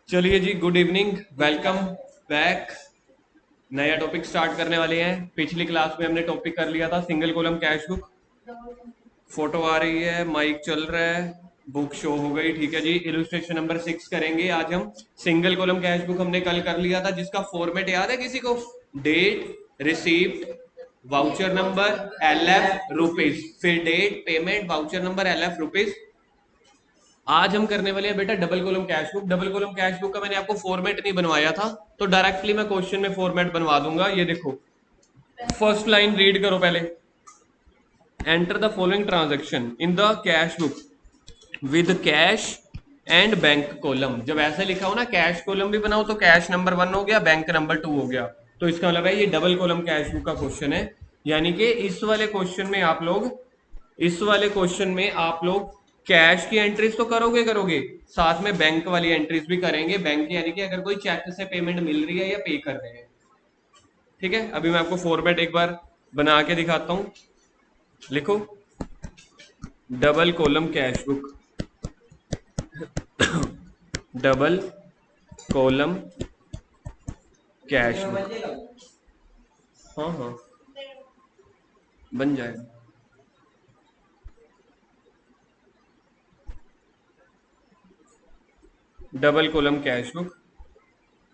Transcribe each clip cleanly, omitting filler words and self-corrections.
चलिए जी, good evening, welcome back. नया topic start करने वाले हैं। पिछली क्लास में हमने टॉपिक कर लिया था single column cash book. Photo आ रही है, माइक चल रहा है, बुक शो हो गई। ठीक है जी, इलस्ट्रेशन नंबर 6 करेंगे आज हम। सिंगल कॉलम कैश बुक हमने कल कर लिया था, जिसका फॉर्मेट याद है किसी को? Date, receipt, voucher number, LF, rupees. फिर date, payment, voucher number, LF, rupees. आज हम करने वाले हैं बेटा double column cash book. Double column cash book का मैंने आपको फॉर्मेट नहीं बनवाया था, तो डायरेक्टली मैं क्वेश्चन में फॉर्मेट बनवा दूंगा। ये देखो, फर्स्ट लाइन रीड करो पहले। Enter the following transaction in the cash book with cash and bank column. जब ऐसे लिखा हो ना, कैश कॉलम भी बनाओ तो कैश नंबर 1 हो गया, बैंक नंबर 2 हो गया। तो इसका मतलब है ये डबल कॉलम कैश बुक का क्वेश्चन है। यानी कि इस वाले क्वेश्चन में आप लोग कैश की एंट्रीज तो करोगे, साथ में बैंक वाली एंट्रीज भी करेंगे। बैंक यानी कि अगर कोई चेक से पेमेंट मिल रही है या पे कर रहे हैं। ठीक है, अभी मैं आपको फॉर्मेट एक बार बना के दिखाता हूं। लिखो, double column cash book. Double column cash book. हाँ हाँ, बन जाएगा। डबल कॉलम कैश बुक,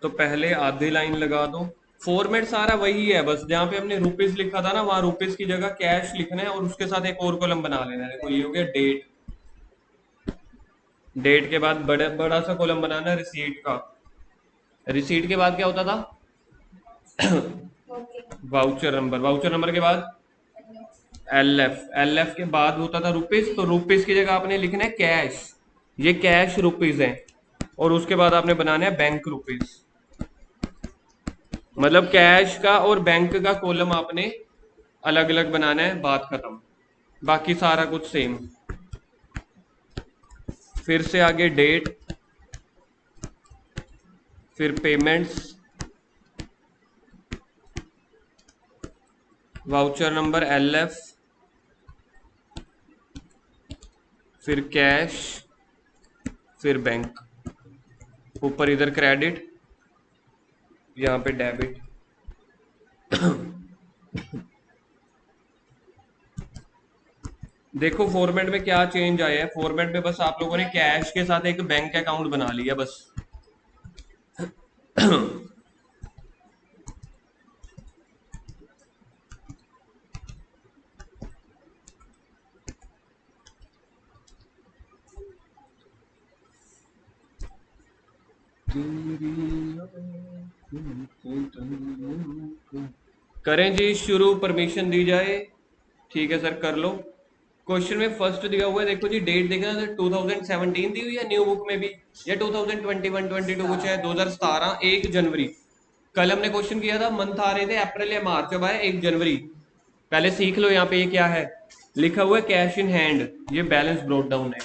तो पहले आधी लाइन लगा दो। फॉर्मेट सारा वही है, बस जहां पे हमने रुपीज लिखा था ना, वहां रुपीज की जगह कैश लिखना है और उसके साथ एक और कॉलम बना लेना है। देखो, ये हो गया डेट। डेट के बाद बड़ा बड़ा सा कॉलम बनाना है रिसीट का। रिसीट के बाद क्या होता था? Voucher number. वाउचर नंबर के बाद LF। LF के बाद होता था रुपीज, तो रुपीज की जगह आपने लिखना है कैश। ये कैश रुपीज है। और उसके बाद आपने बनाना है बैंक रुपीज। मतलब कैश का और बैंक का कॉलम आपने अलग अलग बनाना है, बात खत्म। बाकी सारा कुछ सेम। फिर से आगे डेट, फिर पेमेंट्स, वाउचर नंबर LF, फिर कैश, फिर बैंक। ऊपर इधर क्रेडिट, यहाँ पे डेबिट। देखो फॉर्मेट में क्या चेंज आया है। फॉर्मेट में बस आप लोगों ने कैश के साथ एक बैंक अकाउंट बना लिया बस। करें जी शुरू, परमिशन दी जाए। ठीक है सर, कर लो। क्वेश्चन में फर्स्ट दिया हुआ है, देखो जी, डेट देखना तो 2017 दी हुई है न्यू बुक में भी, या 2021-22 कुछ है, 2017 1 जनवरी। कल हमने क्वेश्चन किया था, मंथ आ रहे थे अप्रैल या मार्च, अब आया 1 जनवरी। पहले सीख लो यहाँ पे ये क्या है। लिखा हुआ है कैश इन हैंड, ये बैलेंस ब्रोट डाउन है।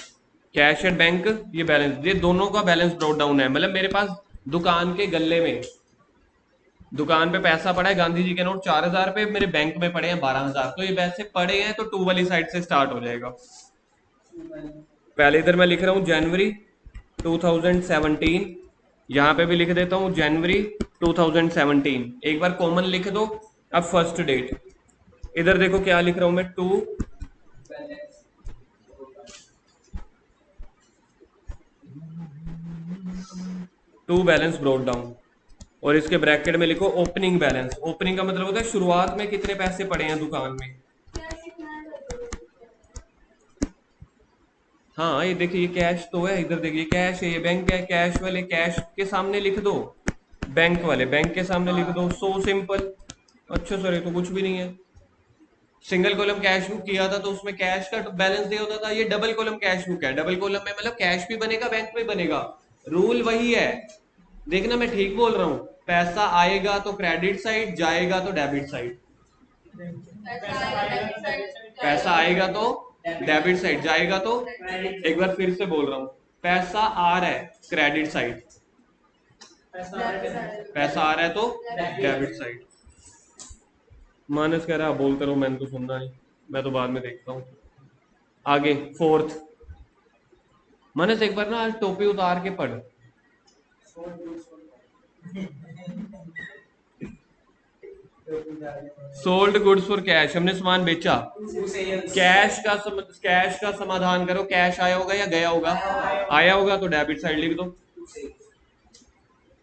कैश एट बैंक, ये बैलेंस, ये दोनों का बैलेंस ब्रोट डाउन है। मतलब मेरे पास दुकान के गले में, दुकान पे पैसा पड़ा है, गांधी जी के नोट 4,000 पे, मेरे बैंक में पड़े हैं 12,000। तो ये वैसे पड़े हैं तो टू वाली साइड से स्टार्ट हो जाएगा। पहले इधर मैं लिख रहा हूं जनवरी 2017, यहां पे भी लिख देता हूं जनवरी 2017। एक बार कॉमन लिख दो। अब फर्स्ट डेट, इधर देखो क्या लिख रहा हूं मैं, टू बैलेंस ब्रोट डाउन। और इसके ब्रैकेट में लिखो ओपनिंग बैलेंस। ओपनिंग का मतलब होता है शुरुआत में कितने पैसे पड़े हैं दुकान में। हाँ, ये देखिए, ये कैश तो है, इधर देखिए कैश है, ये बैंक है। कैश वाले कैश के सामने लिख दो, बैंक वाले बैंक के सामने लिख दो। So simple. अच्छा सर, ये तो कुछ भी नहीं है। सिंगल कॉलम कैश बुक किया था तो उसमें कैश का बैलेंस दे होता था। ये डबल कॉलम कैश बुक है। डबल कॉलम में मतलब कैश भी बनेगा, बैंक भी बनेगा। रूल वही है। देखना मैं ठीक बोल रहा हूँ। पैसा आएगा तो क्रेडिट साइड, जाएगा तो डेबिट साइड। पैसा आएगा तो डेबिट साइड, जाएगा तो, एक बार फिर से बोल रहा हूँ, पैसा आ रहा है क्रेडिट साइड, पैसा आ रहा है तो डेबिट साइड। मानस कह रहा बोलते रहो, मैंने तो सुनना नहीं, मैं तो बाद में देखता हूँ। आगे फोर्थ। मानस एक बार ना आज टोपी उतार के पढ़। सोल्ड गुड्स फॉर कैश, हमने सामान बेचा। कैश का समाधान करो, कैश आया होगा या गया होगा? आया होगा तो डेबिट साइड लिख दो।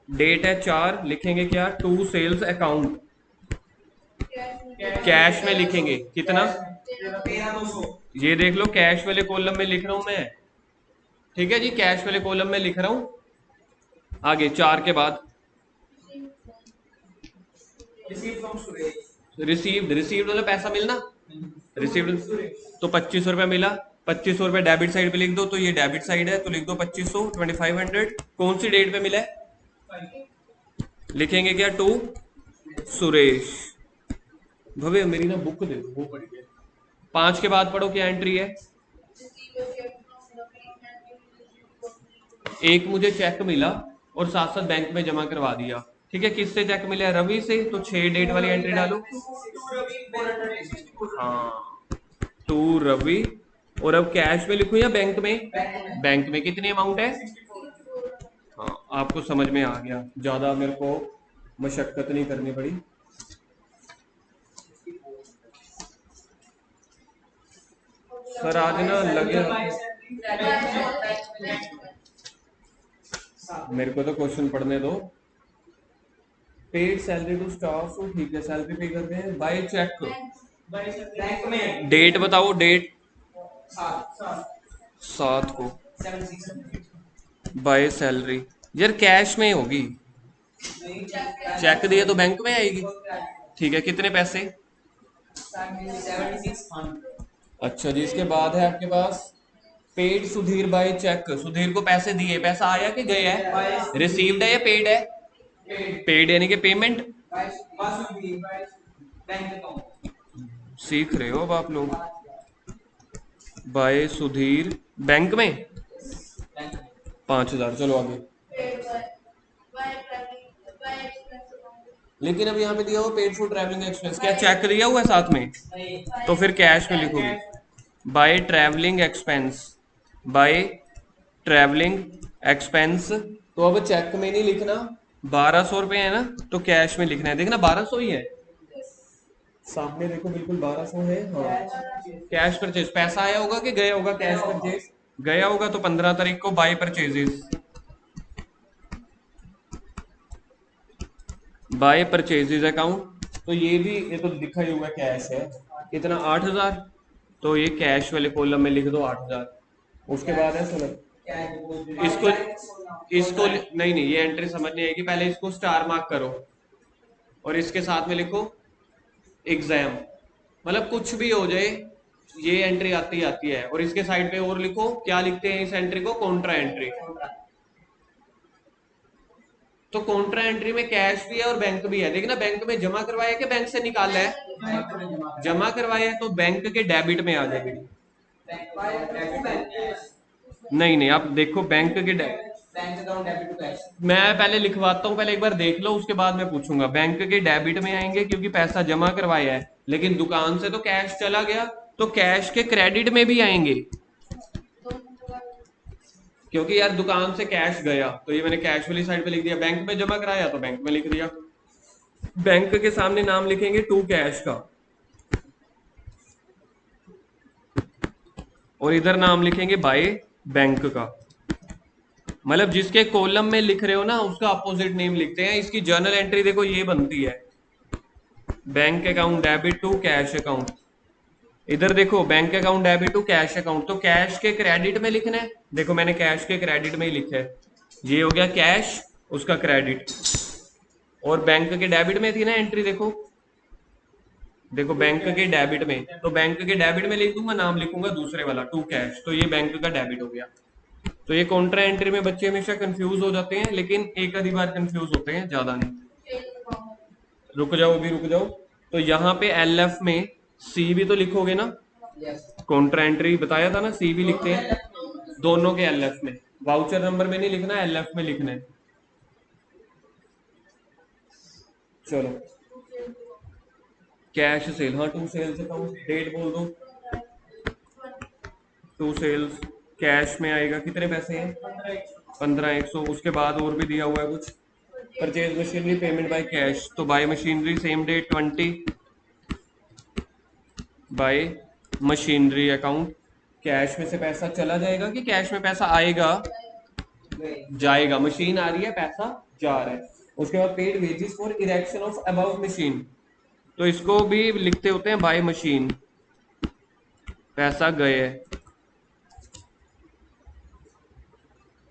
डेट है 4, लिखेंगे क्या? To sales account. कैश में लिखेंगे कितना? ये देख लो, कैश वाले कॉलम में लिख रहा हूं मैं। ठीक है जी, कैश वाले कॉलम में लिख रहा हूं। आगे 4 के बाद रिसीव्ड, रिसीव्ड मतलब पैसा मिलना। रिसीव्ड तो 2500 रुपया मिला। 2500 रुपया डेबिट साइड पे लिख दो, तो ये डेबिट साइड है तो लिख दो 2500, 2500। कौन सी डेट पे मिला है? लिखेंगे क्या? टू सुरेश। भव्य मेरी ना बुक दे दो, वो पढ़ के। 5 के बाद पढ़ो, क्या एंट्री है? एक मुझे चेक मिला और साथ साथ बैंक में जमा करवा दिया। ठीक है, किससे चेक मिला? रवि से। तो 6 डेट वाली एंट्री डालो। हाँ, टू रवि। और अब कैश में लिखूं या बैंक में? बैंक में कितनी अमाउंट है? हाँ, आपको समझ में आ गया, ज्यादा मेरे को मशक्कत नहीं करनी पड़ी। सर आज ना लगे, मेरे को तो क्वेश्चन पढ़ने दो। पेड सैलरी टू स्टाफ, ठीक है, सैलरी पे करते हैं बाय चेक। डेट बताओ, डेट 7 को बाय सैलरी। यार कैश में होगी, चेक दिया तो बैंक में आएगी। ठीक है, कितने पैसे? अच्छा जी, इसके बाद है आपके पास paid Sudhir by cheque. Sudhir को पैसे दिए, पैसा आया कि गया है? रिसीव्ड है या पेड है? पेड यानी कि पेमेंट। सीख रहे हो अब आप लोग। बाय सुधीर बैंक में 5000। चलो आगे। लेकिन अब यहाँ पे दिया हुआ पेड फॉर ट्रैवलिंग एक्सपेंस, क्या चेक दिया हुआ है साथ में? तो फिर कैश में लिखोगे bye travelling expense. Bye travelling expense. तो अब चेक में नहीं लिखना, 1200 रुपये है ना, तो कैश में लिखना है। देखना 1200 ही है, सामने देखो बिल्कुल 1200 है। हाँ, कैश परचेज। पैसा आया होगा कि गया होगा? कैश परचेज गया होगा, तो 15 तारीख को by purchases. By purchases account, तो ये तो लिखा ही हुआ कैश है। कितना? 8000। तो ये कैश वाले कॉलम में लिख दो 8000। उसके बाद है, सुनो, इसको इसको नहीं नहीं, ये एंट्री समझ नहीं आएगी, पहले इसको स्टार मार्क करो और इसके साथ में लिखो एग्जाम। मतलब कुछ भी हो जाए, ये एंट्री आती है। और इसके साइड पे और लिखो, क्या लिखते हैं इस एंट्री को? Contra entry. तो कॉन्ट्रा एंट्री में कैश भी है और बैंक भी है। देखना, बैंक में जमा करवाया कि बैंक से निकाला है? जमा करवाया है तो बैंक के डेबिट में आ जाएगी। नहीं नहीं, आप देखो बैंक के मैं पहले लिखवाता हूँ, पहले एक बार देख लो, उसके बाद मैं पूछूंगा। बैंक के डेबिट में आएंगे क्योंकि पैसा जमा करवाया है, लेकिन दुकान से तो कैश चला गया, तो कैश के क्रेडिट में भी आएंगे। क्योंकि यार दुकान से कैश गया, तो ये मैंने कैश वाली साइड पे लिख दिया। बैंक में जमा कराया तो बैंक में लिख दिया। बैंक के सामने नाम लिखेंगे टू कैश का, और इधर नाम लिखेंगे बाय बैंक का। मतलब जिसके कॉलम में लिख रहे हो ना, उसका अपोजिट नेम लिखते हैं। इसकी जर्नल एंट्री देखो, ये बनती है bank account debit to cash account. इधर देखो, bank account debit to cash account, तो कैश के क्रेडिट में लिखना है। देखो मैंने कैश के क्रेडिट में ही लिखा है, ये हो गया कैश, उसका क्रेडिट। और बैंक के डेबिट में थी ना एंट्री, देखो देखो बैंक के डेबिट में, तो बैंक के डेबिट में लिख दूंगा, नाम लिखूंगा दूसरे वाला टू कैश, तो ये बैंक का डेबिट हो गया। तो ये कॉन्ट्रा एंट्री में बच्चे हमेशा कंफ्यूज हो जाते हैं, लेकिन एक आधी बार कंफ्यूज होते हैं, ज्यादा नहीं। रुक जाओ, अभी रुक जाओ। तो यहाँ पे एलएफ में सी भी तो लिखोगे ना? कॉन्ट्रा एंट्री बताया था ना, सी भी लिखते हैं दोनों के एलएफ में। वाउचर नंबर में नहीं लिखना, एलएफ में लिखना है। चलो, कैश सेल, हाँ टू सेल्स अकाउंट, डेट बोल दो। टू सेल्स कैश में आएगा, कितने पैसे हैं? 15,100। उसके बाद और भी दिया हुआ है कुछ, purchase machinery payment by cash, तो by machinery same day 20 by machinery account. Cash में से पैसा चला जाएगा कि कैश में पैसा आएगा? जाएगा। मशीन आ रही है, पैसा जा रहा है। उसके बाद paid wages for erection of about machine, तो इसको भी लिखते होते हैं बाय मशीन। पैसा गए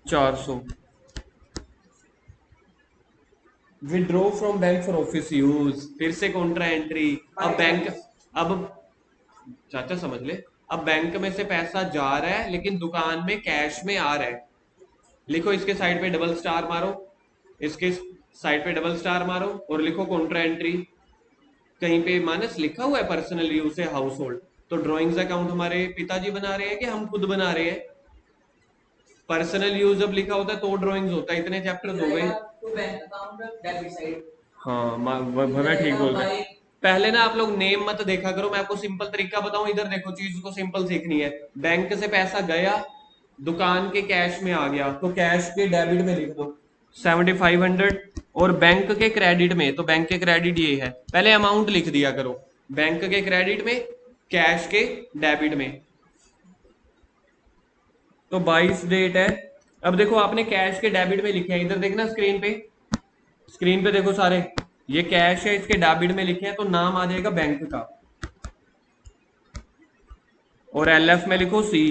400। Withdraw from bank for office use, फिर से कॉन्ट्रा एंट्री। अब बैंक, अब चाचा समझ ले, अब बैंक में से पैसा जा रहा है लेकिन दुकान में कैश में आ रहा है। लिखो इसके साइड पे डबल स्टार मारो, इसके साइड पे डबल स्टार मारो और लिखो कॉन्ट्रा एंट्री। कहीं पे माइनस लिखा हुआ है पर्सनल यूज से हाउस होल्ड, तो ड्रॉइंग्स अकाउंट हमारे पिताजी बना रहे हैं कि हम खुद बना रहे हैं? पर्सनल यूज जब लिखा होता है तो ड्रॉइंग्स होता है। इतने चैप्टर्स हो गए। हाँ भैया ठीक बोल रहे हैं। पहले ना आप लोग नेम मत देखा करो, मैं आपको सिंपल तरीका बताऊं। इधर देखो, चीज को सिंपल सीखनी है। बैंक से पैसा गया, दुकान के कैश में आ गया, तो कैश के डेबिट में लिख दो 7500, और बैंक के क्रेडिट में, तो बैंक के क्रेडिट ये है, पहले अमाउंट लिख दिया करो। बैंक के क्रेडिट में, कैश के डेबिट में। तो 22 डेट है। अब देखो आपने कैश के डेबिट में लिखे हैं, इधर देखना स्क्रीन पे, स्क्रीन पे देखो सारे, ये कैश है, इसके डेबिट में लिखे हैं, तो नाम आ जाएगा बैंक का, और एलएफ में लिखो सी।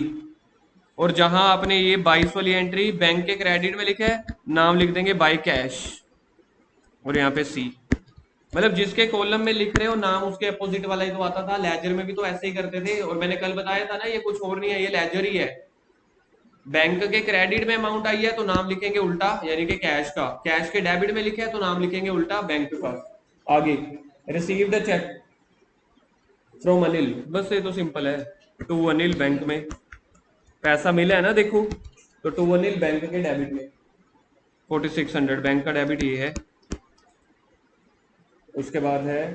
और जहां आपने ये 22 वाली एंट्री बैंक के क्रेडिट में लिखा है, नाम लिख देंगे बाय कैश, और यहाँ पे सी। मतलब जिसके कॉलम में लिख रहे हो नाम, उसके अपोजिट वाला ही तो आता था। लेजर में भी तो ऐसे ही करते थे, और मैंने कल बताया था ना, ये कुछ और नहीं है, ये लेजर ही है। बैंक के क्रेडिट में अमाउंट आई है तो नाम लिखेंगे उल्टा, यानी कि कैश का। कैश के डेबिट में लिखे है तो नाम लिखेंगे उल्टा, बैंक का। आगे, received a cheque from Anil, बस ये तो सिंपल है। टू अनिल, बैंक में पैसा मिला है ना, देखो, तो टू अनिल बैंक के डेबिट में 4600, बैंक का डेबिट ये है। उसके बाद है,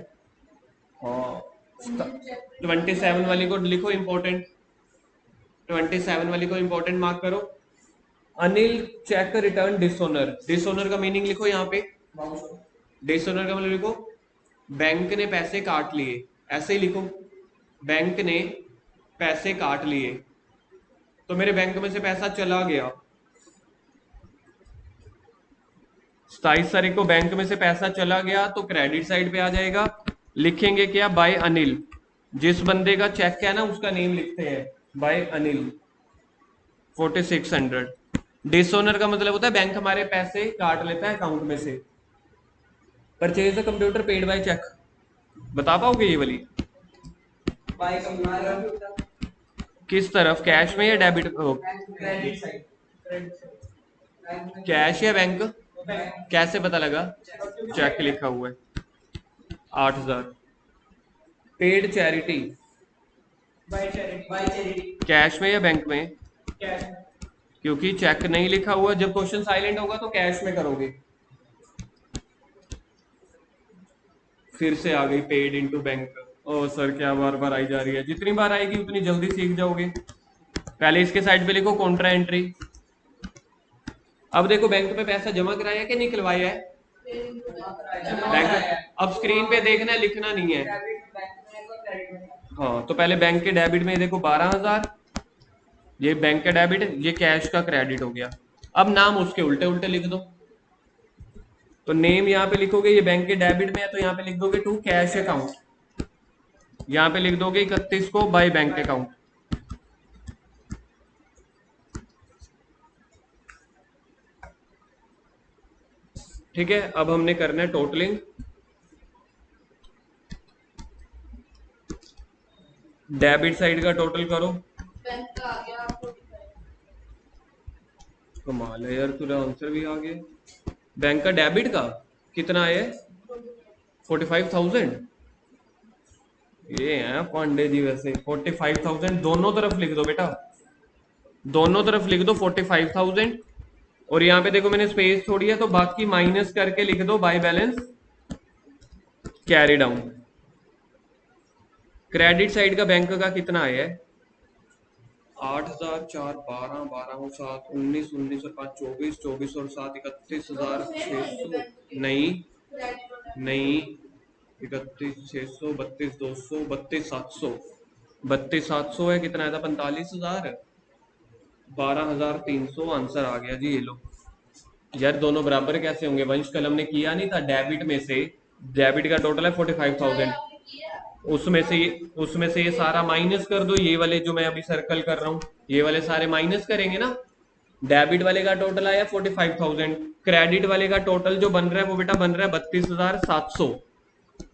हाँ, 27 वाली को लिखो इंपॉर्टेंट, 27 वाली को इंपॉर्टेंट मार्क करो। Anil check return dishonour, dishonour का मीनिंग लिखो यहाँ पे। डिसओनर का मतलब लिखो बैंक ने पैसे काट लिए, ऐसे ही लिखो, बैंक ने पैसे काट लिए। तो मेरे बैंक में से पैसा चला गया, 27 तारीख को बैंक में से पैसा चला गया, तो क्रेडिट साइड पे आ जाएगा। लिखेंगे क्या? बाय अनिल। जिस बंदे का चेक है ना, उसका नेम लिखते हैं बाय अनिल 4600। डिसओनर का मतलब होता है बैंक हमारे पैसे काट लेता है अकाउंट में से। Purchase the computer paid by cheque, बता पाओगे ये वाली? बाय कंप्यूटर किस तरफ, कैश में या डेबिट? कैश या बैंक? कैसे पता लगा? चेक लिखा हुआ है 8000। पेड चैरिटी, कैश में या बैंक में? क्योंकि चेक नहीं लिखा हुआ, जब क्वेश्चन साइलेंट होगा तो कैश में करोगे। फिर से आ गई पेड इनटू बैंक। ओ सर, क्या बार बार आई जा रही है? जितनी बार आएगी उतनी जल्दी सीख जाओगे। पहले इसके साइड पे लिखो कॉन्ट्रा एंट्री। अब देखो बैंक पे पैसा जमा कराया कि निकलवाया है? बैंक, अब स्क्रीन पे देखना है, लिखना नहीं है। हाँ, तो पहले बैंक के डेबिट में देखो 12000, ये बैंक का डेबिट, ये कैश का क्रेडिट हो गया। अब नाम उसके उल्टे उल्टे लिख दो। तो नेम यहाँ पे लिखोगे, ये बैंक के डेबिट में है तो यहाँ पे लिख दोगे टू कैश अकाउंट, यहाँ पे लिख दोगे 31 को बाय बैंक अकाउंट। ठीक है, अब हमने करना है टोटलिंग। डेबिट साइड का टोटल करो। कमाल है यार, तुझा आंसर भी आ गया। बैंक का डेबिट का कितना है? 45,000। ये है पांडे जी वैसे। 45,000 दोनों तरफ लिख दो बेटा, दोनों तरफ लिख दो 45,000। और यहाँ पे देखो मैंने स्पेस छोड़ी है, तो बाकी माइनस करके लिख दो by balance carry down. Credit side का बैंक का कितना आया है? 8,004, 12, 12 और 7, 19, 19 और 5, 24, 24 और 7, 31,600, नहीं नहीं, 31,600, 32,200, 32,700, 32,700 है, कितना आया था? 45,000, 12,300 आंसर आ गया जी। ये लो यार, दोनों बराबर कैसे होंगे? वंश कलम ने किया नहीं था डेबिट में से, डेबिट का टोटल है 45,000, उसमें से ये सारा माइनस कर दो, ये वाले जो मैं अभी सर्कल कर रहा हूँ ये वाले सारे माइनस करेंगे ना। डेबिट वाले का टोटल आया 45,000, क्रेडिट वाले का टोटल जो बन रहा है वो बेटा बन रहा है 32,700।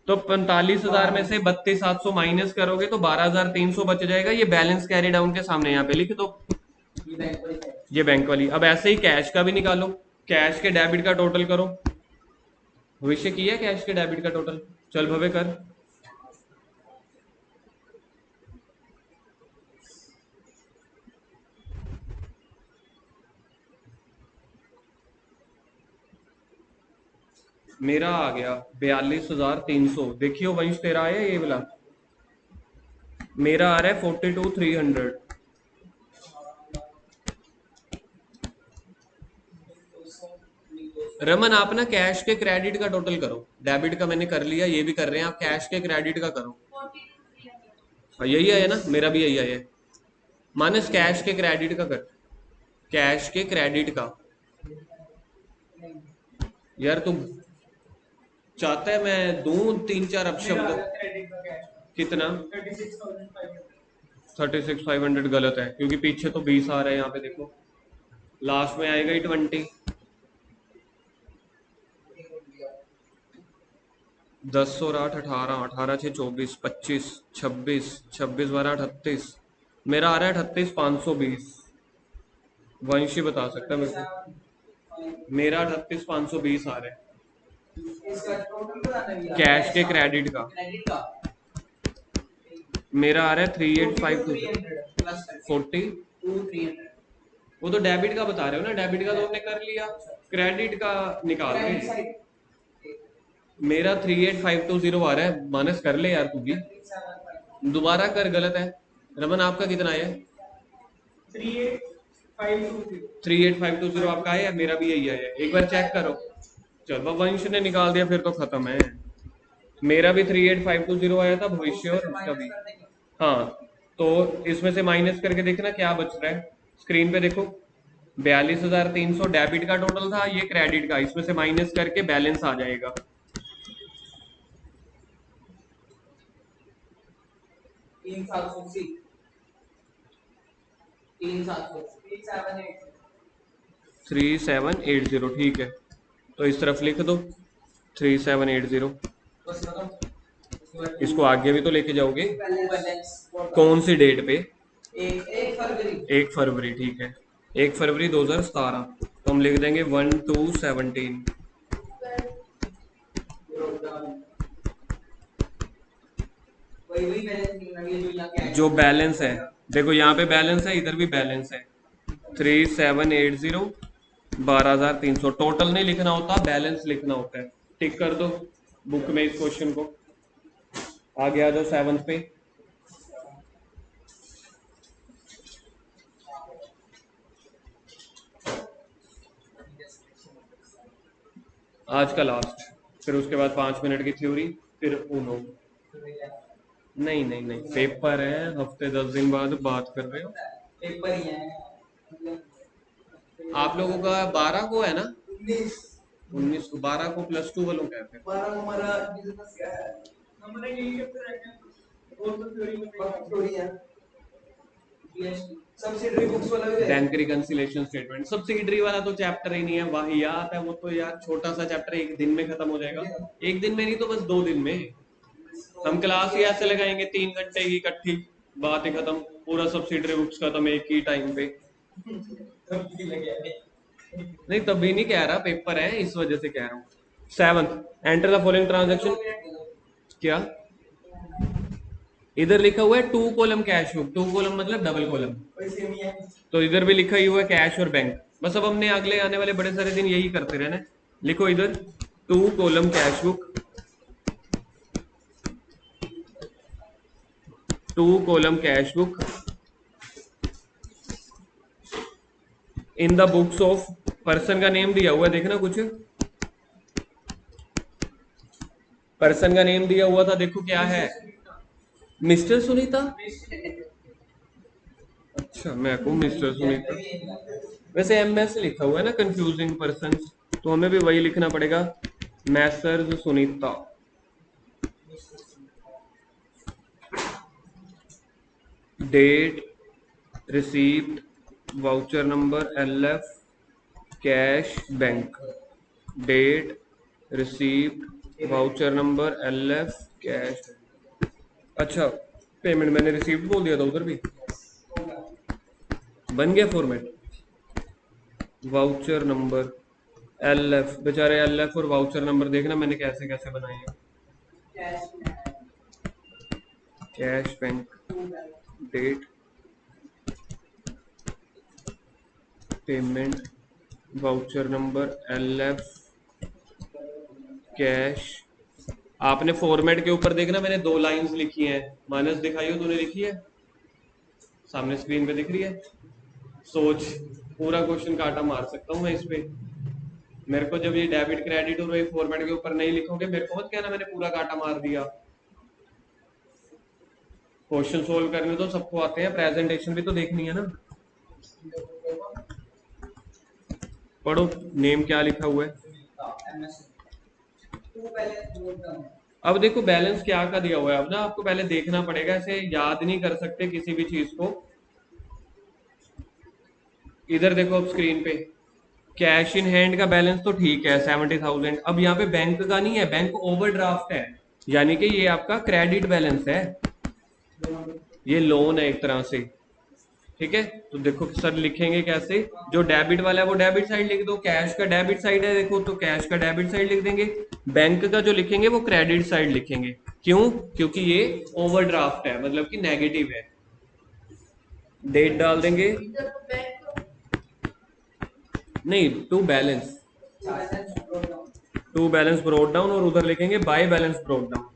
तो 45,000 में से 32,700 माइनस करोगे तो 12,300 बच जाएगा। ये बैलेंस कैरी डाउन के सामने यहाँ पे लिख दो, ये बैंक वाली। अब ऐसे ही कैश का भी निकालो, कैश के डेबिट का टोटल करो। भविष्य किया है कैश के डेबिट का टोटल? चल भवे कर। मेरा आ गया 42,300। देखियो वंश तेरा आया ये वाला? मेरा आ रहा है 42,300। रमन आप ना कैश के क्रेडिट का टोटल करो, डेबिट का मैंने कर लिया, ये भी कर रहे हैं आप, कैश के क्रेडिट का करो। हाँ यही आया ना, मेरा भी यही आया है। मानस कैश के क्रेडिट का कर, कैश के क्रेडिट का। यार तुम चाहता है मैं दूं 3-4 अपशब्द? कितना? 36,500 गलत है, क्योंकि पीछे तो 20 आ रहे हैं यहाँ पे, देखो लास्ट में आएगा ही 20। 10 और 8 18, 18 6 24, 25, 26, 26 12 38, मेरा आ रहा है 38,520। वंशी बता सकता है मेरे को, मेरा 38,520 आ रहा है कैश के क्रेडिट का। मेरा आ रहा है 38,540। वो तो डेबिट का बता रहे हो ना, डेबिट का तो हमने कर लिया, क्रेडिट का निकाल रहे। मेरा 38,520 आ रहा है, माइनस कर ले यार तू भी, दोबारा कर, गलत है। रमन आपका कितना है? 38,520 आपका आया, मेरा भी यही आया, एक बार चेक करो। चलो वंश ने निकाल दिया, फिर तो खत्म है। मेरा भी 38,520 आया था, भविष्य और उसका भी। हाँ तो इसमें से माइनस करके देखना क्या बच रहा है, स्क्रीन पे देखो। 42,300 डेबिट का टोटल था, ये क्रेडिट का, इसमें से माइनस करके बैलेंस आ जाएगा। तीन 3780, ठीक है, तो इस तरफ लिख दो 3780। इसको आगे भी तो लेके जाओगे, कौन सी डेट पे? 1 फरवरी, ठीक है, 1 फरवरी 2017। तो हम लिख देंगे 1/2/17। जो बैलेंस है देखो, यहाँ पे बैलेंस है, इधर भी बैलेंस है। 3780, 12,300। टोटल नहीं लिखना होता, बैलेंस लिखना होता है। टिक कर दो बुक में इस क्वेश्चन को। आगे आ जाओ 7th पे। आज का लास्ट, फिर उसके बाद 5 मिनट की थ्योरी, फिर उनो। नहीं नहीं नहीं, पेपर है, हफ्ते 10 दिन बाद बात कर रहे हो। पेपर ही है आप लोगों का 12 को है ना? 19 को, 12 को +2 वालों का है। 12 को हमारा बिजनेस क्या है, हमने यही सब्सिडरी बुक्स वाला भी है, बैंक रिकंसिलिएशन स्टेटमेंट। सब्सिडरी वाला तो चैप्टर ही नहीं है, वाहियात है वो तो यार, छोटा सा चैप्टर, एक दिन में खत्म हो जाएगा। एक दिन में नहीं तो बस 2 दिन में। हम क्लास ही ऐसे लगाएंगे 3 घंटे की इकट्ठी, बात ही खत्म, पूरा सब्सिडरी बुक्स खत्म एक ही टाइम पे। नहीं तभी नहीं कह रहा, पेपर है इस वजह से कह रहा हूँ। 7th, enter the following transaction. क्या इधर लिखा हुआ है 2 कॉलम कैश बुक, 2 कॉलम मतलब डबल कॉलम, तो इधर भी लिखा ही हुआ है कैश और बैंक। बस अब हमने अगले आने वाले बड़े सारे दिन यही करते रहना। लिखो इधर 2 column cash book, 2 column cash book, in the books of, person का नेम दिया हुआ है, देखना कुछ पर्सन का नेम दिया हुआ था, देखो क्या है, मिस्टर सुनीता। अच्छा, मैं कहूँ मिस्टर सुनीता, वैसे एमएस लिखा हुआ है ना, कंफ्यूजिंग पर्सन, तो हमें भी वही लिखना पड़ेगा, messrs Sunita. Date, receipt, voucher number, LF, cash, bank. Date, receipt, voucher number, LF, cash. अच्छा, पेमेंट मैंने रिसीप्ट बोल दिया था उधर भी, बन गया फॉर्मेट। वाउचर नंबर, LF, बेचारे LF और वाउचर नंबर देखना मैंने कैसे कैसे बनाए हैं। Cash, bank, date, payment, voucher number, LF, cash. आपने फॉर्मेट के ऊपर देखना मैंने 2 लाइंस लिखी हैं, माइनस दिखाई हो, तूने लिखी है सामने स्क्रीन पे दिख रही है। सोच, पूरा क्वेश्चन काटा मार सकता हूँ मैं इस पे। मेरे को जब ये डेबिट क्रेडिट और ये फॉर्मेट के ऊपर नहीं लिखोगे, मेरे को मत कहना मैंने पूरा काटा मार दिया। क्वेश्चन सोल्व करने तो सबको आते हैं, प्रेजेंटेशन भी तो देखनी है ना। पढ़ो, नेम क्या लिखा हुआ है। अब देखो बैलेंस क्या का दिया हुआ है, अब ना आपको पहले देखना पड़ेगा, ऐसे याद नहीं कर सकते किसी भी चीज को। इधर देखो अब स्क्रीन पे, कैश इन हैंड का बैलेंस तो ठीक है 70,000। अब यहाँ पे बैंक का नहीं है, बैंक ओवरड्राफ्ट है, यानी कि ये आपका क्रेडिट बैलेंस है, ये लोन है एक तरह से। ठीक है, तो देखो सर लिखेंगे कैसे, जो डेबिट वाला है वो डेबिट साइड लिख दो, कैश का डेबिट साइड है देखो, तो कैश का डेबिट साइड लिख देंगे। बैंक का जो लिखेंगे वो क्रेडिट साइड लिखेंगे, क्यों, क्योंकि ये ओवरड्राफ्ट है, मतलब कि नेगेटिव है। डेट डाल देंगे, नहीं to balance, to balance brought down, और उधर लिखेंगे बाय बैलेंस ब्रोड डाउन।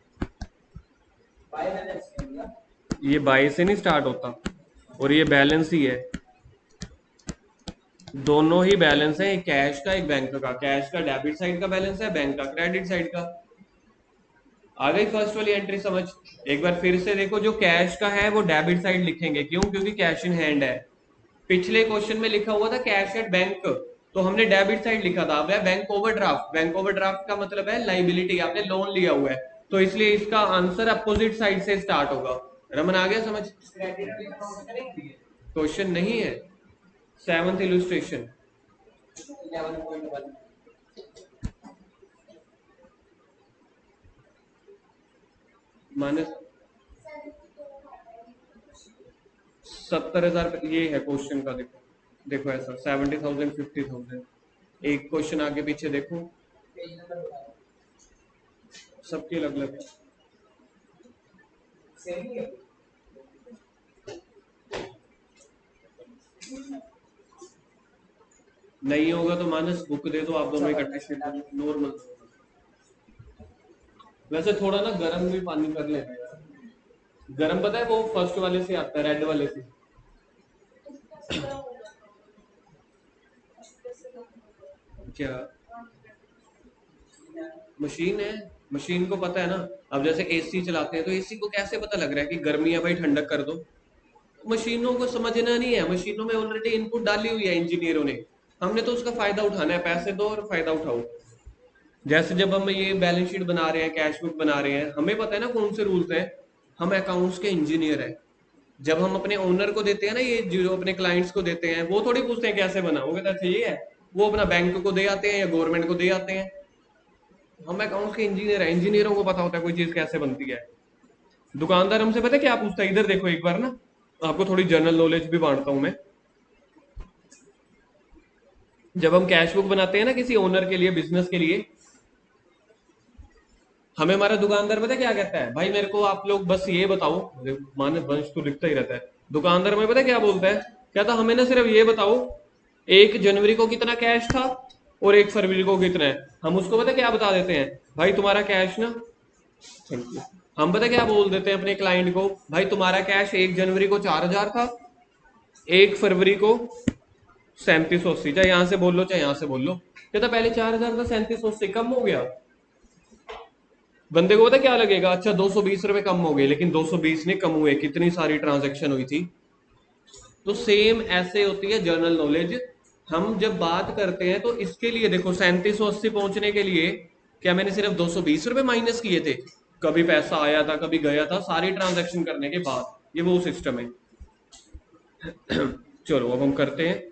ये बाय से नहीं स्टार्ट होता, और ये बैलेंस ही है, दोनों ही बैलेंस है, एक कैश का एक बैंक का। कैश का डेबिट साइड का बैलेंस है, बैंक का क्रेडिट साइड का। आ गई फर्स्ट वाली एंट्री समझ। एक बार फिर से देखो, जो कैश का है वो डेबिट साइड लिखेंगे, क्यों, क्योंकि कैश इन हैंड है। पिछले क्वेश्चन में लिखा हुआ था कैश एट बैंक, तो हमने डेबिट साइड लिखा था। अब है बैंक ओवरड्राफ्ट, बैंक ओवरड्राफ्ट का मतलब है लाइबिलिटी, आपने लोन लिया हुआ है, तो इसलिए इसका आंसर अपोजिट साइड से स्टार्ट होगा। रमन आ गया समझ। क्वेश्चन नहीं है, 7th इलस्ट्रेशन। माइनस 70,000, ये है क्वेश्चन का। देखो देखो ऐसा 70,000 50,000, एक क्वेश्चन आगे पीछे देखो, सबके अलग अलग है। नहीं होगा तो मानस बुक दे दो, आप दोनों इकट्ठे नॉर्मल। वैसे थोड़ा ना गर्म भी पानी कर लेना यार, गर्म पता है वो फर्स्ट वाले से आता है, रेड वाले से। क्या मशीन है, मशीन को पता है ना। अब जैसे एसी चलाते हैं, तो एसी को कैसे पता लग रहा है कि गर्मी है भाई ठंडक कर दो। मशीनों को समझना नहीं है, मशीनों में ऑलरेडी इनपुट डाली हुई है इंजीनियरों ने, हमने तो उसका फायदा उठाना है, पैसे दो और फायदा उठाओ। जैसे जब हम ये बैलेंस शीट बना रहे हैं, कैश बुक बना रहे हैं, हमें पता है ना कौन से रूल्स हैं, हम अकाउंट्स के इंजीनियर हैं। जब हम अपने ओनर को देते हैं ना, ये जो अपने क्लाइंट्स को देते हैं, वो थोड़ी पूछते हैं कैसे बना, वो कहता है ये है, वो अपना बैंक को दे आते हैं या गवर्नमेंट को दे आते हैं। हम अकाउंट्स के इंजीनियर हैं, इंजीनियरों को पता होता है कोई चीज कैसे बनती है। दुकानदार हमसे पता है क्या पूछता है, इधर देखो एक बार ना, आपको थोड़ी जनरल नॉलेज भी बांटता हूं मैं। जब हम कैश बुक बनाते हैं ना किसी ओनर के लिए, बिजनेस के लिए, हमें हमारा दुकानदार पता है क्या कहता है, भाई मेरे को आप लोग बस ये बताओ, माने वंश तो लिखता ही रहता है, दुकानदार में पता है क्या बोलता है, कहता हमें ना सिर्फ ये बताओ 1 जनवरी को कितना कैश था और 1 फरवरी को कितना है। हम उसको पता क्या बता देते हैं, भाई तुम्हारा कैश ना, थैंक यू, हम पता क्या बोल देते हैं अपने क्लाइंट को, भाई तुम्हारा कैश 1 जनवरी को 4,000 था, 1 फरवरी को 3780, चाहे यहां से बोल लो चाहे यहां से बोल लो। कहता पहले 4000 था, 3780 कम हो गया। बंदे को पता क्या लगेगा, अच्छा 220 रुपए कम हो गए, लेकिन 220 नहीं कम हुए, कितनी सारी ट्रांजेक्शन हुई थी। तो सेम ऐसे होती है जनरल नॉलेज। हम जब बात करते हैं तो इसके लिए देखो 3780 पहुंचने के लिए क्या मैंने सिर्फ 220 रुपए माइनस किए थे? कभी पैसा आया था कभी गया था, सारी ट्रांजैक्शन करने के बाद, ये वो सिस्टम है। चलो अब हम करते हैं।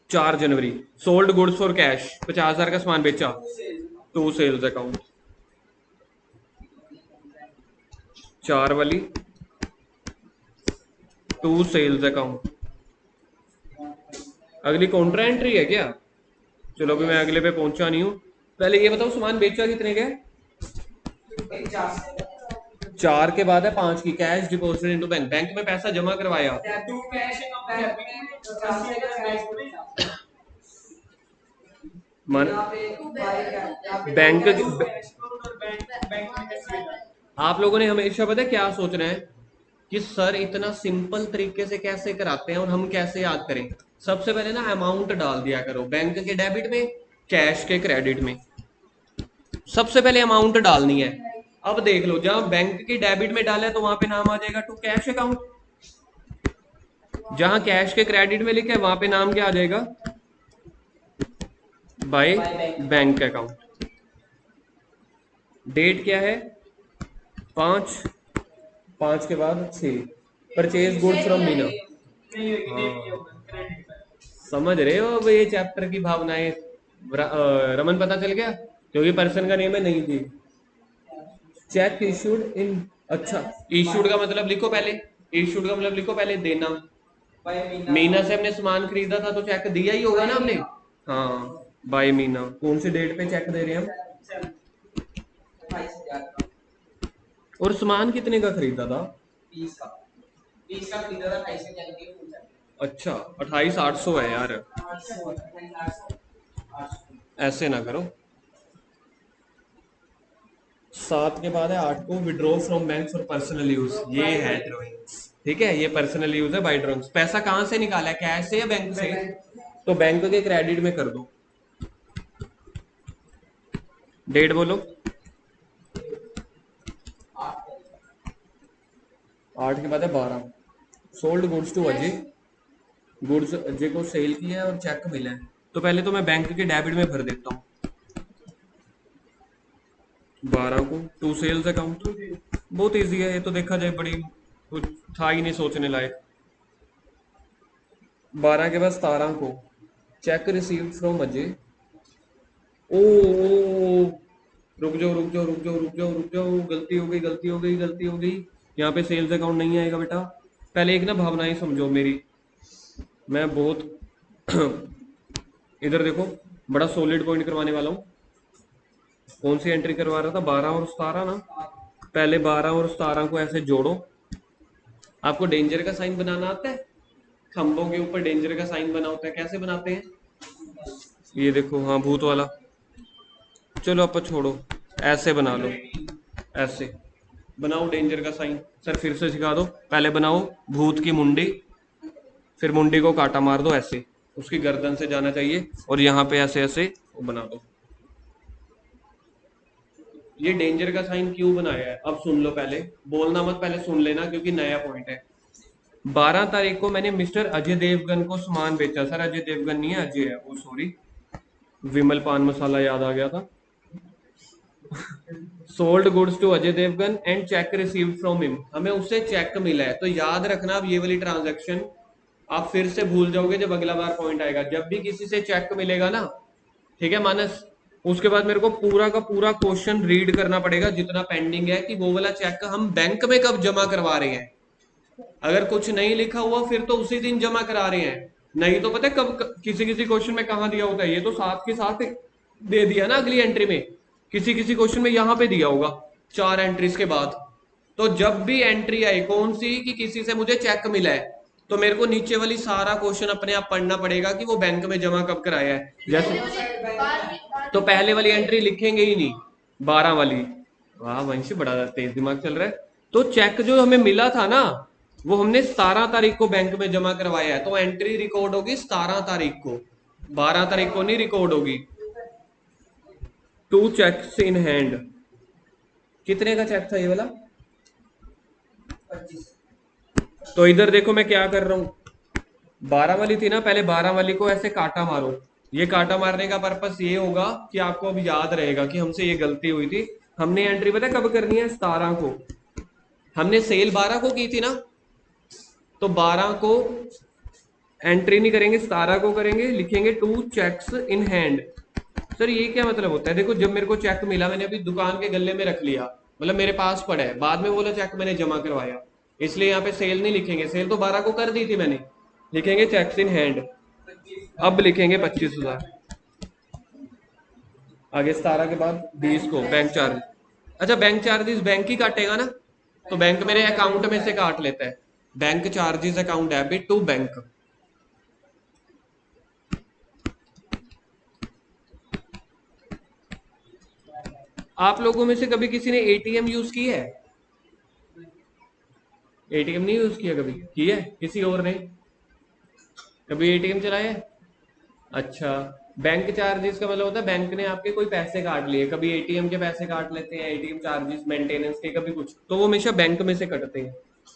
4 जनवरी, सोल्ड गुड्स फॉर कैश, 50,000 का सामान बेचा, टू सेल्स अकाउंट। 4 वाली टू सेल्स अकाउंट। अगली कॉन्ट्रा एंट्री है क्या? चलो अभी मैं अगले पे पहुंचा नहीं हूं। पहले ये बताओ सामान बेचा कितने का? 4 के बाद है 5 की, cash deposited into bank, bank में पैसा जमा करवाया। मन बैंक, आप लोगों ने हमेशा पता है क्या सोचना है कि सर इतना सिंपल तरीके से कैसे कराते हैं और हम कैसे याद करें। सबसे पहले ना अमाउंट डाल दिया करो, बैंक के डेबिट में, कैश के क्रेडिट में। सबसे पहले अमाउंट डालनी है। अब देख लो, जहां बैंक की डेबिट में डाला है तो वहां पे नाम आ जाएगा टू कैश अकाउंट, जहां कैश के क्रेडिट में लिखा है वहां पे नाम क्या आ जाएगा? By bank account. डेट क्या है? 5, 5 के बाद 6, परचेज गुड फ्रॉम मीना। हाँ, समझ रहे हो अब ये चैप्टर की भावनाएं। रमन पता चल गया, क्योंकि पर्सन का नेम है, नहीं थी। चेक इशूड इन, अच्छा इशूड का मतलब लिखो पहले, इशूड का मतलब लिखो पहले, देना। मीना से हमने सामान खरीदा था तो चेक दिया ही होगा ना हमने। हाँ, बाय मीना। कौन सी डेट पे चेक दे रहे हैं हम? और सामान कितने का खरीदा था? 20 का खरीदा था, 28 का दिया। अच्छा 28,800 है यार, ऐसे ना करो। 7 के बाद है 8 को, withdraw from bank for personal use, ये है ड्रॉइंग्स। ठीक है, ये पर्सनल यूज है बाय ड्रॉइंग्स। पैसा कहां से निकाला है, कैश से या बैंक से? तो बैंक के क्रेडिट में कर दो। डेट बोलो। 8 के बाद है 12, sold goods to Ajay, goods Ajay को सेल किया है और चेक मिला है। तो पहले तो मैं बैंक के डेबिट में भर देता हूँ 12 को, टू सेल्स अकाउंट। बहुत इजी है ये तो, देखा जाए बड़ी कुछ था ही नहीं सोचने लायक। 12 के बाद 17 को, चेक रिसीव्ड फ्रॉम अजय। ओ, रुक जाओ रुक जाओ रुक जाओ रुक जाओ रुक जाओ, गलती हो गई गलती हो गई गलती हो गई। यहाँ पे सेल्स अकाउंट नहीं आएगा बेटा। पहले एक ना भावनाएं समझो मेरी, मैं बहुत इधर देखो, बड़ा सॉलिड पॉइंट करवाने वाला हूँ। कौन सी एंट्री करवा रहा था? 12 और 17 ना। पहले 12 और 17 को ऐसे जोड़ो। आपको डेंजर का साइन बनाना आता है? खंभों के ऊपर डेंजर का साइन बना होता है, कैसे बनाते हैं? ये देखो, हाँ भूत वाला। चलो आप छोड़ो, ऐसे बना लो, ऐसे बनाओ डेंजर का साइन। सर फिर से सिखा दो, पहले बनाओ भूत की मुंडी, फिर मुंडी को काटा मार दो ऐसे, उसकी गर्दन से जाना चाहिए, और यहाँ पे ऐसे ऐसे बना दो। ये डेंजर का साइन क्यों बनाया है अब सुन लो, पहले बोलना मत, पहले सुन लेना क्योंकि नया पॉइंट है। 12 तारीख को मैंने मिस्टर अजय देवगन को सामान बेचा। सर अजय देवगन नहीं है, अजय है वो, सॉरी, विमल पान मसाला याद आ गया था। Sold goods to Ajay Devgan and cheque received from him, हमें उससे चेक मिला है। तो याद रखना अब ये वाली ट्रांजैक्शन आप फिर से भूल जाओगे जब अगला बार पॉइंट आएगा। जब भी किसी से चेक मिलेगा ना, ठीक है मानस, उसके बाद मेरे को पूरा का पूरा क्वेश्चन रीड करना पड़ेगा जितना पेंडिंग है, कि वो वाला चेक हम बैंक में कब जमा करवा रहे हैं। अगर कुछ नहीं लिखा हुआ फिर तो उसी दिन जमा करा रहे हैं, नहीं तो पता है कब किसी किसी क्वेश्चन में कहां दिया होता है, ये तो साथ के साथ दे दिया ना अगली एंट्री में, किसी किसी क्वेश्चन में यहां पे दिया होगा 4 एंट्रीज के बाद। तो जब भी एंट्री आई कौन सी कि किसी से मुझे चेक मिला है, तो मेरे को नीचे वाली सारा क्वेश्चन अपने आप पढ़ना पड़ेगा कि वो बैंक में जमा कब कराया है। जैसे तो पहले वाली एंट्री लिखेंगे ही नहीं, 12 वाली। वाह वंश, बड़ा तेज दिमाग चल रहा है। तो चेक जो हमें मिला था ना, वो हमने 17 तारीख को बैंक में जमा करवाया है, तो एंट्री रिकॉर्ड होगी 17 तारीख को, 12 तारीख को नहीं रिकॉर्ड होगी। 2 चेक्स इन हैंड। कितने का चेक था ये वाला? 25। तो इधर देखो मैं क्या कर रहा हूं, 12 वाली थी ना, पहले 12 वाली को ऐसे काटा मारो। ये काटा मारने का पर्पस ये होगा कि आपको अब याद रहेगा कि हमसे ये गलती हुई थी। हमने एंट्री पता कब करनी है? 17 को। हमने सेल 12 को की थी ना, तो 12 को एंट्री नहीं करेंगे, 17 को करेंगे, लिखेंगे 2 चेक्स इन हैंड। सर ये क्या मतलब होता है? देखो जब मेरे को चेक मिला, मैंने अभी दुकान के गले में रख लिया, मतलब मेरे पास पड़ा है, बाद में बोला चेक मैंने जमा करवाया, इसलिए यहाँ पे सेल नहीं लिखेंगे, सेल तो 12 को कर दी थी मैंने, लिखेंगे चेक्स इन हैंड। अब लिखेंगे 25,000। आगे 17 के बाद 20 को बैंक चार्ज। अच्छा बैंक चार्जेस बैंक ही काटेगा ना, तो बैंक मेरे अकाउंट में से काट लेता है। Bank charges account debit to bank. आप लोगों में से कभी किसी ने एटीएम यूज की है? एटीएम नहीं यूज किया कभी? किया है किसी और ने? कभी एटीएम चलाया है? अच्छा, बैंक चार्जेस का मतलब होता है बैंक ने आपके कोई पैसे काट लिए, कभी एटीएम के पैसे काट लेते हैं, एटीएम चार्जेस मेंटेनेंस के, कभी कुछ, तो वो हमेशा बैंक में से कटते हैं।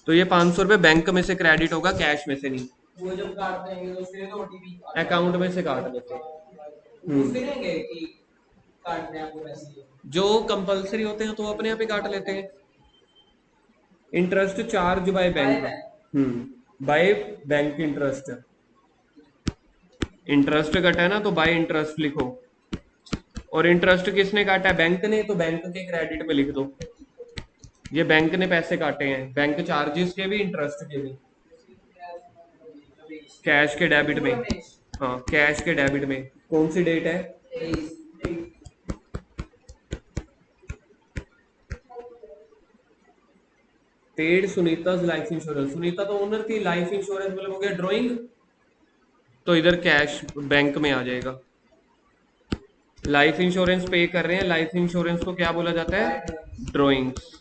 तो ये 500 रुपए बैंक में से क्रेडिट होगा, कैश में से नहीं। वो जब काटते हैं तो उसके तो ओटीपी अकाउंट में से काट देते हैं। कि काटने आपको पैसे जो कंपलसरी होते हैं तो अपने आप ही काट लेते हैं। Interest charge by bank. By bank interest. Interest कटा है ना, तो बाय इंटरेस्ट लिखो। और इंटरेस्ट किसने काटा है? बैंक ने, तो बैंक के क्रेडिट पे लिख दो। ये बैंक ने पैसे काटे हैं, बैंक चार्जेस के भी इंटरेस्ट के भी। कैश के डेबिट में। हाँ कैश के डेबिट में। कौन सी डेट है? Paid Sunita life insurance. Sunita तो ओनर थी, लाइफ इंश्योरेंस मतलब हो गया ड्राइंग, तो इधर कैश बैंक में आ जाएगा। लाइफ इंश्योरेंस पे कर रहे हैं, लाइफ इंश्योरेंस को क्या बोला जाता है? ड्राइंग्स।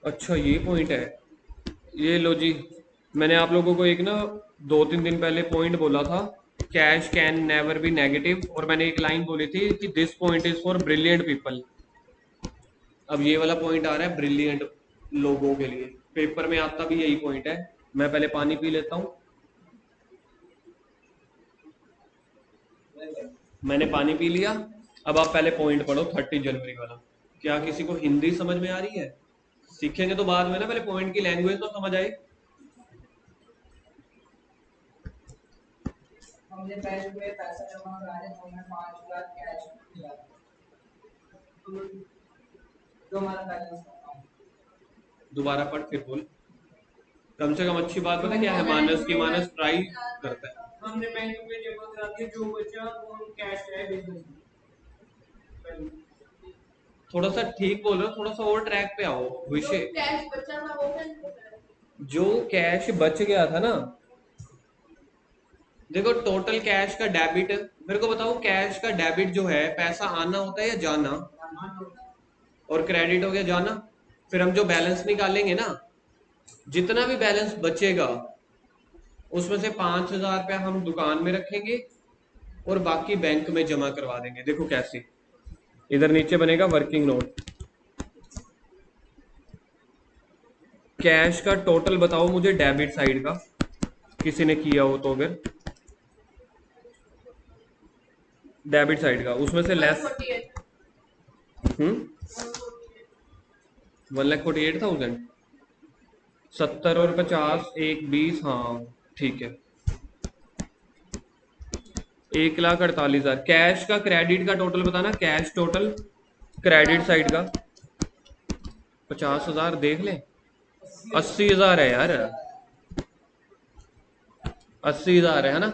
अच्छा ये पॉइंट है, ये लो जी। मैंने आप लोगों को एक ना 2-3 दिन पहले पॉइंट बोला था, cash can never be negative, और मैंने एक लाइन बोली थी कि this point is for brilliant people. अब ये वाला पॉइंट आ रहा है ब्रिलियंट लोगों के लिए, पेपर में आता भी यही पॉइंट है। मैं पहले पानी पी लेता हूँ। मैंने पानी पी लिया। अब आप पहले पॉइंट पढ़ो 30 जनवरी वाला। क्या किसी को हिंदी समझ में आ रही है? सीखेंगे तो बाद में ना, पहले पॉइंट की लैंग्वेज तो समझ आए। हमने बैंक में पैसा जमा कराया तो हमें 5,000 कैश मिला, तो हमारा बैलेंस दोबारा पढ़ फिर बोल। कम से कम अच्छी बात पता क्या है मानस की? मानस ट्राई करता है। हमने बैंक में जमा करा दिया, जो बचा वो कैश है बिजनेस। थोड़ा सा ठीक बोल रहे हो, थोड़ा सा और ट्रैक पे आओ विषय। कैश बचा था वो, जो कैश बच गया था ना, देखो टोटल कैश का डेबिट, मेरे को बताओ कैश का डेबिट जो है पैसा आना होता है या जाना? और क्रेडिट हो गया जाना। फिर हम जो बैलेंस निकालेंगे ना, जितना भी बैलेंस बचेगा उसमें से 5,000 रुपया हम दुकान में रखेंगे और बाकी बैंक में जमा करवा देंगे। देखो कैसे, इधर नीचे बनेगा वर्किंग नोट। कैश का टोटल बताओ मुझे डेबिट साइड का, किसी ने किया हो तो, अगर डेबिट साइड का उसमें से लेस 1,48,000। 70 और 50, 1,20, हाँ ठीक है, 1,48,000। कैश का क्रेडिट का टोटल बताना, कैश टोटल क्रेडिट साइड का 50,000 देख ले। 80,000 है यार, 80,000 है ना।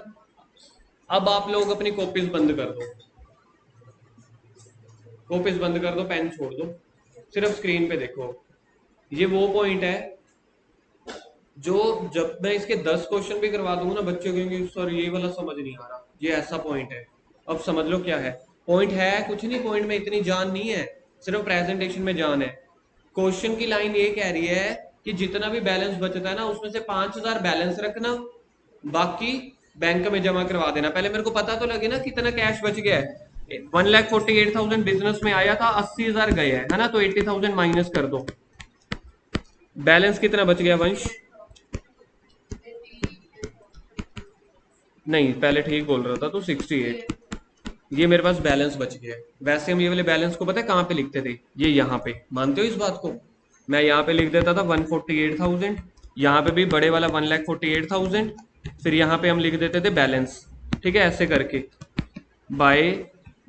अब आप लोग अपनी कॉपीज बंद कर दो, कॉपीज बंद कर दो, पेन छोड़ दो, सिर्फ स्क्रीन पे देखो। ये वो पॉइंट है जो जब मैं इसके 10 क्वेश्चन भी करवा दूंगा ना, बच्चे कहेंगे सर ये वाला समझ नहीं आ रहा, ये ऐसा पॉइंट है। अब समझ लो क्या है पॉइंट। है कुछ नहीं, पॉइंट में इतनी जान नहीं है, सिर्फ प्रेजेंटेशन में जान है। क्वेश्चन की लाइन ये कह रही है कि जितना भी बैलेंस बचता है ना उसमें से 5,000 बैलेंस रखना, बाकी बैंक में जमा करवा देना। पहले मेरे को पता तो लगे ना कितना कैश बच गया है। 1,48,000 बिजनेस में आया था, 80,000 गए है ना, तो 80,000 माइनस कर दो। बैलेंस कितना बच गया वंश? नहीं, पहले ठीक बोल रहा था तो 68। ये मेरे पास बैलेंस बच गया है। वैसे हम ये वाले बैलेंस को पता है कहाँ पे लिखते थे? ये यहाँ पे, मानते हो इस बात को? मैं यहाँ पे लिख देता था 148,000, यहाँ पे भी बड़े वाला 1,48,000, फिर यहाँ पे हम लिख देते थे बैलेंस। ठीक है, ऐसे करके बाय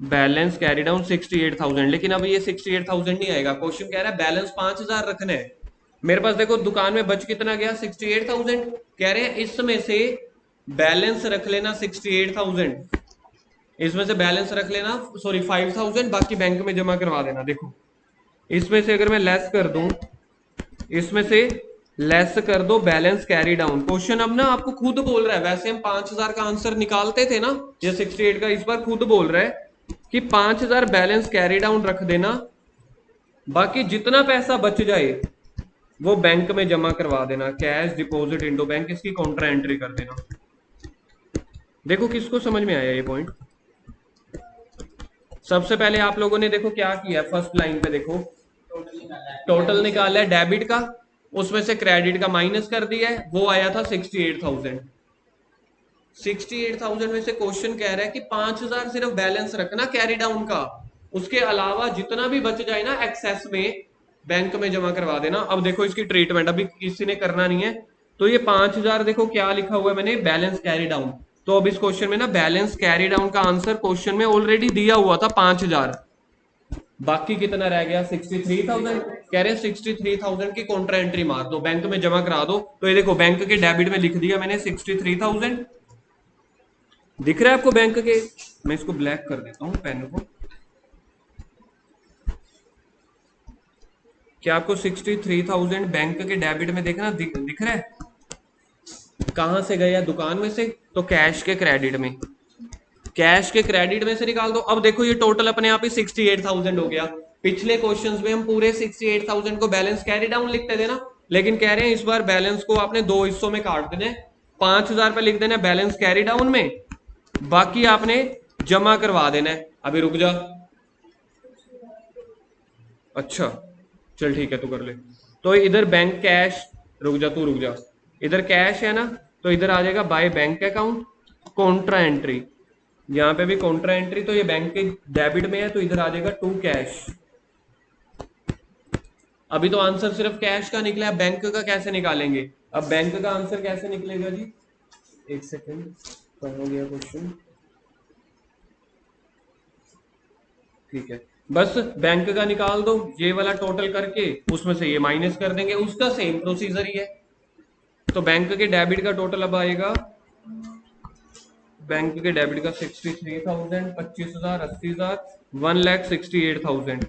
बैलेंस कैरी डाउन 68,000। लेकिन अब ये 68,000 नहीं आएगा, क्वेश्चन कह रहा है बैलेंस 5,000 रखना है। मेरे पास देखो दुकान में बच कितना गया? 68,000। कह रहे हैं इसमें से बैलेंस रख लेना 68,000, इसमें से बैलेंस रख लेना, सॉरी 5,000, बाकी बैंक में जमा करवा देना। देखो इसमें से अगर मैं लेस कर दूं, इसमें से लेस कर दो बैलेंस कैरी डाउन। क्वेश्चन अब ना आपको खुद बोल रहा है, वैसे हम 5,000 का आंसर निकालते थे ना, ये 68 का, इस बार खुद बोल रहा है कि 5,000 बैलेंस कैरी डाउन रख देना, बाकी जितना पैसा बच जाए वो बैंक में जमा करवा देना। कैश डिपॉजिट इनटू बैंक, इसकी काउंटर एंट्री कर देना। देखो किसको समझ में आया ये पॉइंट? सबसे पहले आप लोगों ने देखो क्या किया, फर्स्ट लाइन पे देखो टोटल निकाला है डेबिट का, उसमें से क्रेडिट का माइनस कर दिया है, वो आया था 68,000। 68,000 में से क्वेश्चन कह रहा है कि 5,000 सिर्फ बैलेंस रखना कैरी डाउन का, उसके अलावा जितना भी बच जाए ना एक्सेस में बैंक में जमा करवा देना। अब देखो इसकी ट्रीटमेंट अभी किसी ने करना नहीं है, तो ये 5,000 देखो क्या लिखा हुआ है मैंने, बैलेंस कैरी डाउन। तो अब इस क्वेश्चन में ना बैलेंस कैरी डाउन का आंसर क्वेश्चन में ऑलरेडी दिया हुआ था 5,000, बाकी कितना रह गया? 63,000। कह रहे हैं 63,000 की काउंटर एंट्री मार दो, बैंक में जमा करा दो। तो ये देखो बैंक के डेबिट में लिख दिया मैंने 63,000। दिख रहा है आपको बैंक के? मैं इसको ब्लैक कर देता हूं पेन को। क्या आपको 63,000 बैंक के डेबिट में देखना दिख रहा है? कहां से गया? दुकान में से, तो कैश के क्रेडिट में, कैश के क्रेडिट में से निकाल दो। अब देखो ये टोटल अपने आप ही 68,000 हो गया। पिछले क्वेश्चंस में हम पूरे 68,000 को बैलेंस कैरी डाउन लिखते थे ना, लेकिन कह रहे हैं इस बार बैलेंस को आपने दो हिस्सों में काट देना है। 5,000 पे लिख देना है बैलेंस कैरी डाउन में, बाकी आपने जमा करवा देना है। अभी रुक जा, अच्छा चल ठीक है तू कर ले। तो इधर बैंक कैश, रुक जा तू रुक जा, इधर कैश है ना, तो इधर आ जाएगा by bank account Contra entry, यहाँ पे भी कॉन्ट्रा एंट्री, तो ये बैंक के डेबिट में है तो इधर आ जाएगा टू कैश। अभी तो आंसर सिर्फ कैश का निकला है, बैंक का कैसे निकालेंगे? अब बैंक का आंसर कैसे निकलेगा जी? एक सेकेंड, कहाँ हो गया क्वेश्चन? ठीक है, बस बैंक का निकाल दो, ये वाला टोटल करके उसमें से ये माइनस कर देंगे, उसका सेम प्रोसीजर ही है। तो बैंक के डेबिट का टोटल अब आएगा, बैंक के डेबिट का 63,000, 25,000, 80,000, 1,68,000।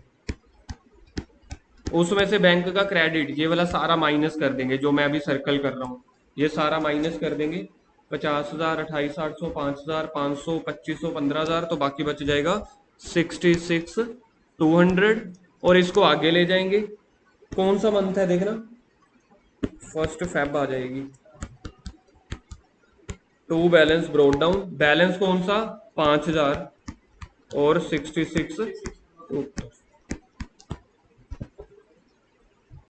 उसमें से बैंक का क्रेडिट ये वाला सारा माइनस कर देंगे, जो मैं अभी सर्कल कर रहा हूँ, ये सारा माइनस कर देंगे। 50,000, 28,800, 5,000, 500, 2,500, 15,000, तो बाकी बच जाएगा 66,200। और इसको आगे ले जाएंगे, कौन सा मंथ है देखना, 1 Feb आ जाएगी। To balance brought down, balance कौन सा? 5,000 और 66